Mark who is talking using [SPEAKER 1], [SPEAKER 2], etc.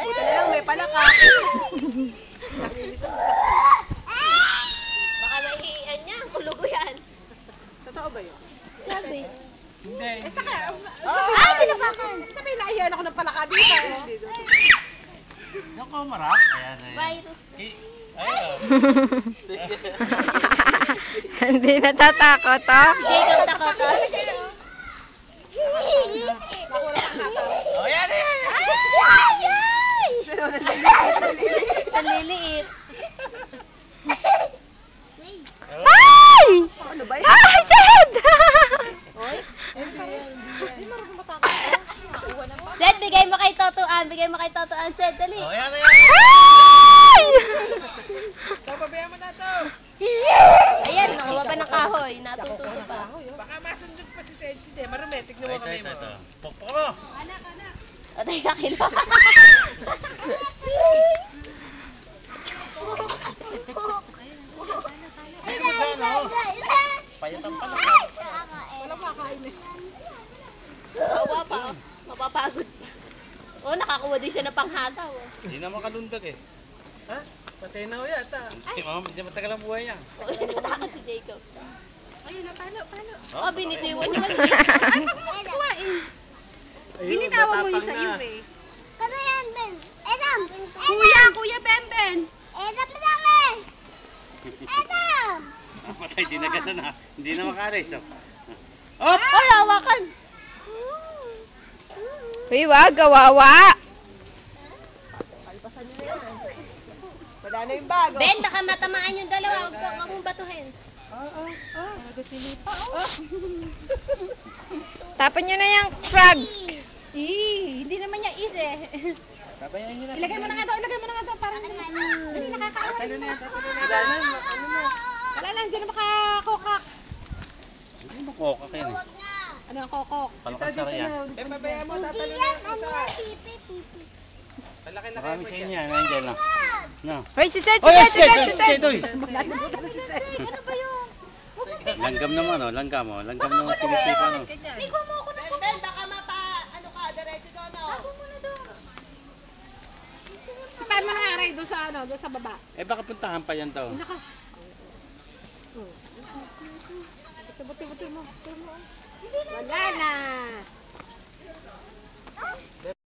[SPEAKER 1] Buti na lang, may palaka.
[SPEAKER 2] Baka mahihiyan niya. Kulugo yan.
[SPEAKER 1] Totoo ba yun?
[SPEAKER 2] Sabi.
[SPEAKER 3] Hindi.
[SPEAKER 1] Eh, saka,
[SPEAKER 2] Tinapakan.
[SPEAKER 1] sabi naiyan ako ng palaka dito.
[SPEAKER 3] Yung kumarap. Ayan, ayan.
[SPEAKER 2] Virus.
[SPEAKER 3] Ayun.
[SPEAKER 4] Hindi natatakot, oh.
[SPEAKER 2] Hindi ikaw takot.
[SPEAKER 3] Oh, yan, yan.
[SPEAKER 2] Ang liliit.
[SPEAKER 4] Ay!
[SPEAKER 1] Ano ba yan?
[SPEAKER 4] Ay, Sed!
[SPEAKER 2] Oy. Sed, bigay mo kay Totoan. Bigay mo kay Totoan, Sed. Dali.
[SPEAKER 3] Oh, yan, yan.
[SPEAKER 4] Ay!
[SPEAKER 1] Papabayaan mo na to.
[SPEAKER 2] Ayan, nakuha pa ng kahoy. Natututo pa.
[SPEAKER 1] Baka masundot pa si Sensi. Marumetik na mo
[SPEAKER 3] Ito,
[SPEAKER 1] kami
[SPEAKER 3] ito,
[SPEAKER 1] mo.
[SPEAKER 3] ito. Pukpuk mo.
[SPEAKER 2] O, tayo kakilo.
[SPEAKER 3] Dito mo siya, no? Payatan pa lang.
[SPEAKER 1] Wala makain eh.
[SPEAKER 2] Kawa pa. Oh. Mapapagod pa. Oh, nakakuha din siya ng panghataw. Oh.
[SPEAKER 3] Hindi na makalundag eh.
[SPEAKER 1] Ha? Patay na ho yata.
[SPEAKER 3] Hindi, hindi matagal ang buhay niya.
[SPEAKER 2] Oh, natakot si Jacob.
[SPEAKER 1] Ayun na, paano?
[SPEAKER 2] Oh, binitiwan niyo ulit.
[SPEAKER 1] Binitawan mo yung sa iyo eh.
[SPEAKER 5] Ano yan, Ben? Edam!
[SPEAKER 1] Kuya Bemben!
[SPEAKER 5] Edam na namin! Edam!
[SPEAKER 3] Patay, di na gana na. Hindi na makalis. Oh.
[SPEAKER 1] Oh, ay, hawakan!
[SPEAKER 4] Uy, wag, gawawa.
[SPEAKER 1] Wala na yung bago.
[SPEAKER 2] Ben, baka matamaan yung dalawa. Huwag mong batuhin.
[SPEAKER 4] Tapon nyo na yung frog.
[SPEAKER 1] Hindi naman niya easy. Ilagay mo na nga to, parang hindi nakakaawa. Talo na yan, Wala na, hindi na makakokak.
[SPEAKER 3] Hindi mo kokak yan eh.
[SPEAKER 1] Ano ang kokok?
[SPEAKER 3] Palakasara yan.
[SPEAKER 1] Eh, babaya mo, tatalo na
[SPEAKER 5] Yan, ano, pipi, pipi.
[SPEAKER 3] Marami sa inyo yan. Nandiyan lang. No.
[SPEAKER 4] Hoy, si Sed, si
[SPEAKER 3] Oh,
[SPEAKER 4] Sed,
[SPEAKER 3] yes,
[SPEAKER 4] si Sed, si Sed.
[SPEAKER 3] Sed, oy. Langgam naman, oh. Langgam, oh. Langgam naman tinisipan, oh.
[SPEAKER 2] Ikaw mo ako na po. Ben, baka ano ka, diretso doon. Tago mo na doon.
[SPEAKER 1] Sipahan mo na nga, Ray, doon sa baba.
[SPEAKER 3] Eh, baka puntahan pa yan daw.
[SPEAKER 1] Naka. Buti mo. Wala na.